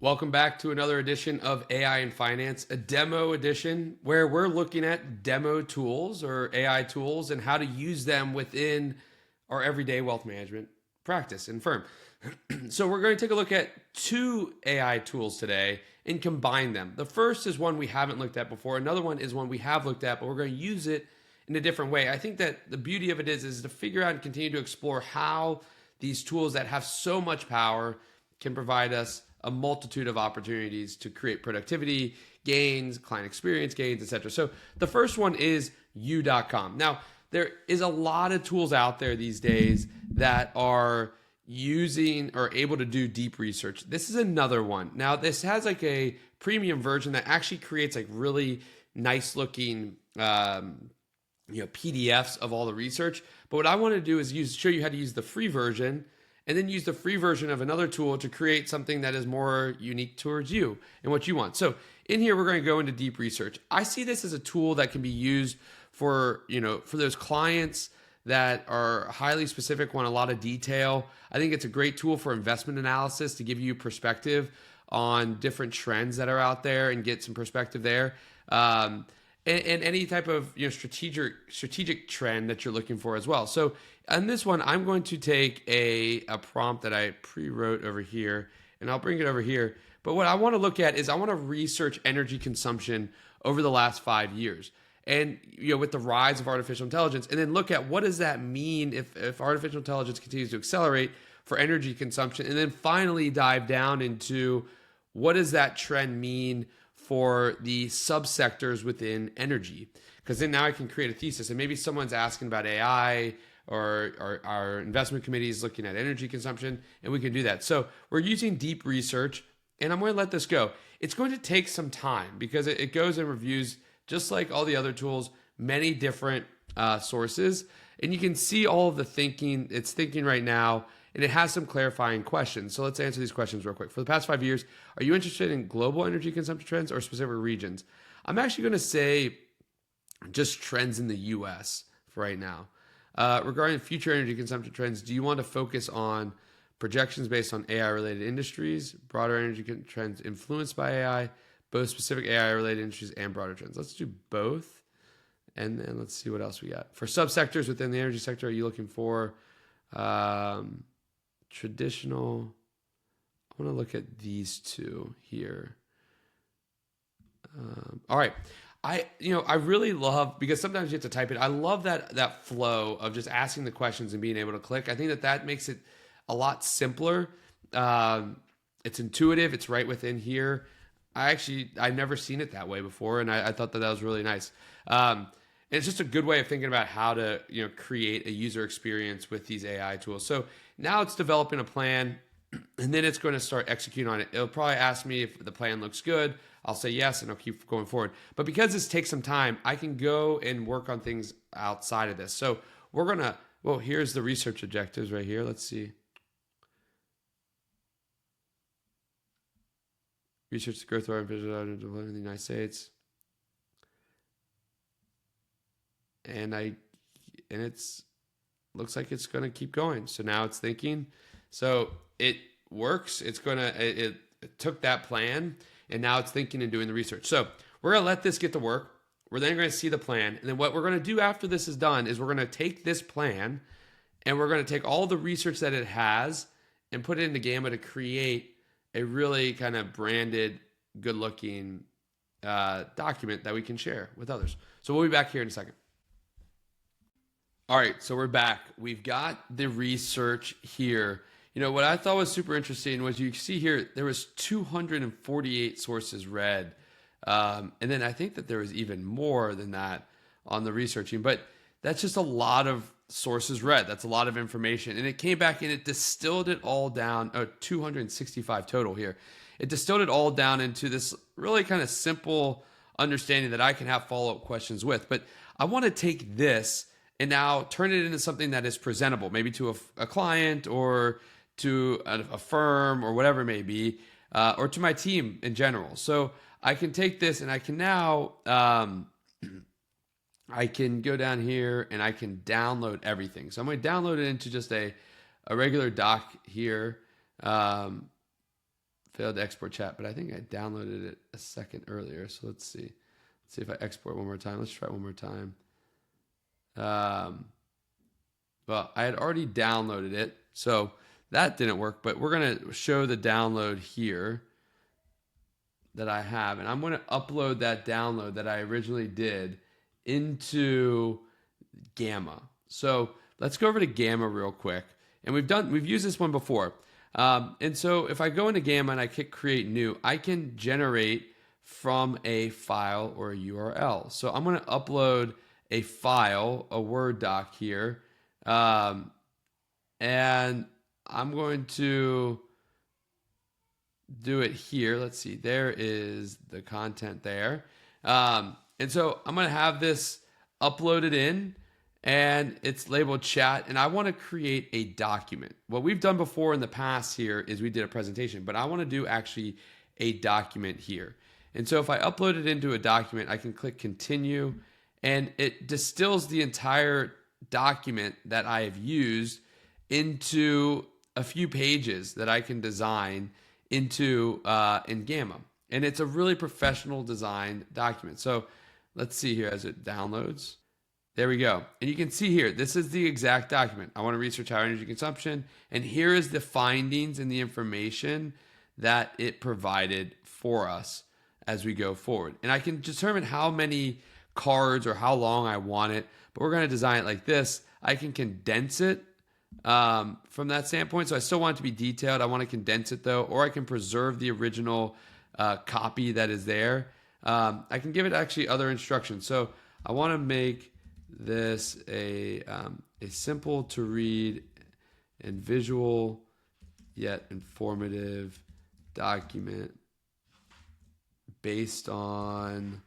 Welcome back to another edition of AI in Finance, a demo edition where we're looking at demo tools or AI tools and how to use them within our everyday wealth management practice and firm. So, we're going to take a look at two AI tools today and combine them. The first is one we haven't looked at before, another one is one we have looked at, but we're going to use it in a different way. I think that the beauty of it is to figure out and continue to explore how these tools that have so much power can provide us a multitude of opportunities to create productivity gains, client experience gains, etc. So the first one is you.com. Now, there is a lot of tools out there these days that are using or able to do deep research. This is another one. Now, this has like a premium version that actually creates like really nice looking PDFs of all the research. But what I want to do is show you how to use the free version and then use the free version of another tool to create something that is more unique towards you and what you want. So in here, we're going to go into deep research. I see this as a tool that can be used for those clients that are highly specific, want a lot of detail. I think it's a great tool for investment analysis to give you perspective on different trends that are out there and get some perspective there. And any type of strategic trend that you're looking for as well. So on this one, I'm going to take a prompt that I pre-wrote over here, and I'll bring it over here. But what I want to look at is I want to research energy consumption over the last 5 years. And with the rise of artificial intelligence, and then look at what does that mean if artificial intelligence continues to accelerate for energy consumption, and then finally dive down into what does that trend mean for the subsectors within energy. Because then now I can create a thesis, and maybe someone's asking about AI or our investment committee is looking at energy consumption, and we can do that. So we're using deep research, and I'm going to let this go. It's going to take some time because it goes and reviews, just like all the other tools, many different sources. And you can see all of the thinking it's thinking right now, and it has some clarifying questions. So let's answer these questions real quick. For the past 5 years, are you interested in global energy consumption trends or specific regions? I'm actually going to say just trends in the US for right now. Regarding future energy consumption trends, do you want to focus on projections based on AI-related industries, broader energy trends influenced by AI, both specific AI-related industries and broader trends? Let's do both. And then let's see what else we got. For subsectors within the energy sector, are you looking for traditional? I want to look at these two here. All right. I really love, because sometimes you have to type it. I love that flow of just asking the questions and being able to click. I think that makes it a lot simpler. It's intuitive. It's right within here. I've never seen it that way before, and I thought that was really nice. And it's just a good way of thinking about how to create a user experience with these AI tools. So now it's developing a plan, and then it's going to start executing on it. It'll probably ask me if the plan looks good. I'll say yes, and I'll keep going forward. But because this takes some time, I can go and work on things outside of this. So here's the research objectives right here. Let's see. Research the growth of artificial intelligence in the United States. And it's looks like it's going to keep going. So now it's thinking. So it works. It took that plan, and now it's thinking and doing the research. So we're going to let this get to work. We're then going to see the plan. And then what we're going to do after this is done is we're going to take this plan, and we're going to take all the research that it has and put it into Gamma to create a really kind of branded, good-looking document that we can share with others. So we'll be back here in a second. All right, so we're back. We've got the research here. What I thought was super interesting was you see here, there was 248 sources read. And then I think that there was even more than that on the researching, but that's just a lot of sources read. That's a lot of information. And it came back and it distilled it all down, 265 total here. It distilled it all down into this really kind of simple understanding that I can have follow-up questions with. But I want to take this and now turn it into something that is presentable, maybe to a client or to a firm or whatever it may be, or to my team in general. So I can take this and I can now, I can go down here and I can download everything. So I'm going to download it into just a regular doc here failed to export chat, but I think I downloaded it a second earlier. So let's see. Let's see if I export one more time. Let's try it one more time. Well, I had already downloaded it, so that didn't work, but we're going to show the download here that I have, and I'm going to upload that download that I originally did into Gamma. So let's go over to Gamma real quick, and we've used this one before. And so if I go into Gamma and I click create new, I can generate from a file or a URL. So I'm going to upload a file, a Word doc here, and I'm going to do it here. Let's see, there is the content there. And so I'm going to have this uploaded in, and it's labeled chat, and I want to create a document. What we've done before in the past here is we did a presentation, but I want to do actually a document here. And so if I upload it into a document, I can click continue, and it distills the entire document that I have used into a few pages that I can design into in Gamma. And it's a really professional design document. So let's see here as it downloads. There we go. And you can see here, this is the exact document. I want to research higher energy consumption. And here is the findings and the information that it provided for us as we go forward. And I can determine how many cards or how long I want it, but we're going to design it like this. I can condense it from that standpoint. So I still want it to be detailed. I want to condense it though, or I can preserve the original copy that is there. I can give it actually other instructions. So I want to make this a simple to read and visual yet informative document based on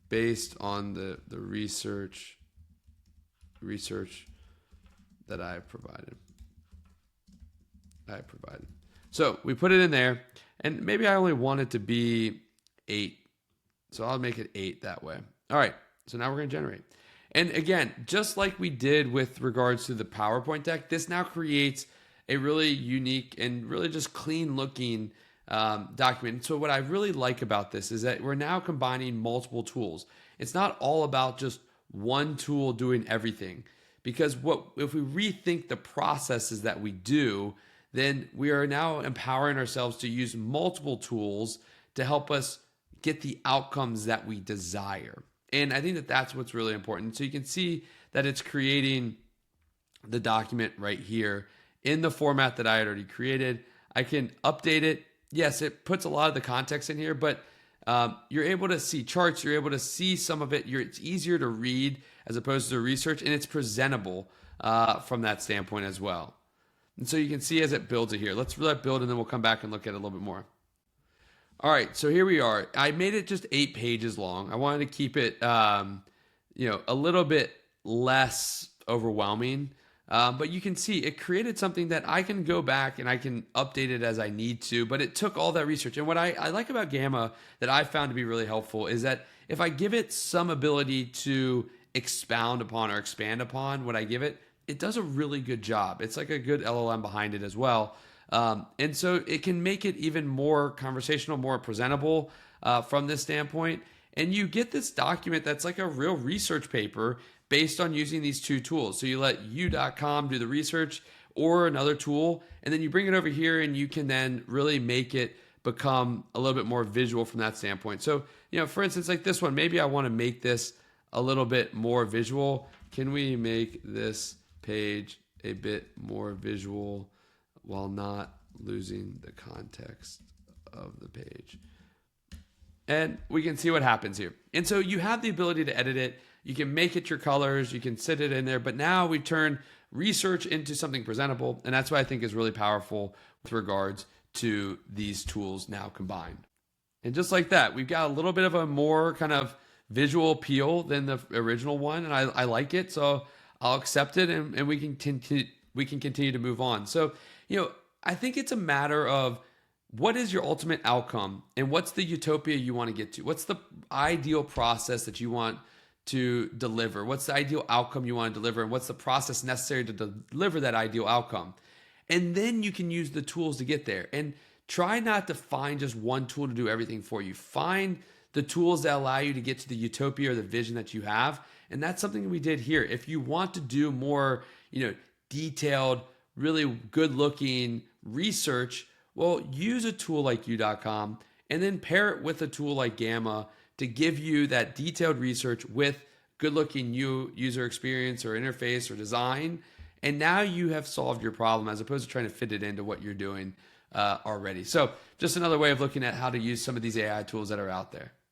the research that I have provided. So we put it in there, and maybe I only want it to be 8. So I'll make it 8 that way. All right. So now we're going to generate. And again, just like we did with regards to the PowerPoint deck, this now creates a really unique and really just clean looking document. So what I really like about this is that we're now combining multiple tools. It's not all about just one tool doing everything, because if we rethink the processes that we do, then we are now empowering ourselves to use multiple tools to help us get the outcomes that we desire. And I think that that's what's really important. So you can see that it's creating the document right here in the format that I had already created. I can update it. Yes, it puts a lot of the context in here, but you're able to see charts. You're able to see some of it. It's easier to read as opposed to research, and it's presentable from that standpoint as well. And so you can see as it builds it here. Let's let it build, and then we'll come back and look at it a little bit more. All right, so here we are. I made it just 8 pages long. I wanted to keep it, a little bit less overwhelming. But you can see it created something that I can go back and I can update it as I need to. But it took all that research. And what I like about Gamma that I found to be really helpful is that if I give it some ability to expound upon or expand upon what I give it, it does a really good job. It's like a good LLM behind it as well. And so it can make it even more conversational, more presentable from this standpoint. And you get this document that's like a real research paper based on using these 2 tools. So you let u.com do the research or another tool, and then you bring it over here and you can then really make it become a little bit more visual from that standpoint. So, for instance, like this one, maybe I want to make this a little bit more visual. Can we make this page a bit more visual while not losing the context of the page? And we can see what happens here. And so you have the ability to edit it. You can make it your colors. You can sit it in there. But now we turn research into something presentable. And that's what I think is really powerful with regards to these tools now combined. And just like that, we've got a little bit of a more kind of visual appeal than the original one. And I like it. So I'll accept it, and we can continue to move on. So, I think it's a matter of what is your ultimate outcome and what's the utopia you want to get to? What's the ideal process that you want to deliver? What's the ideal outcome you want to deliver? And what's the process necessary to deliver that ideal outcome? And then you can use the tools to get there. And try not to find just one tool to do everything for you. Find the tools that allow you to get to the utopia or the vision that you have. And that's something we did here. If you want to do more, detailed, really good looking research, well, use a tool like U.com and then pair it with a tool like Gamma to give you that detailed research with good looking user experience or interface or design. And now you have solved your problem as opposed to trying to fit it into what you're doing already. So just another way of looking at how to use some of these AI tools that are out there.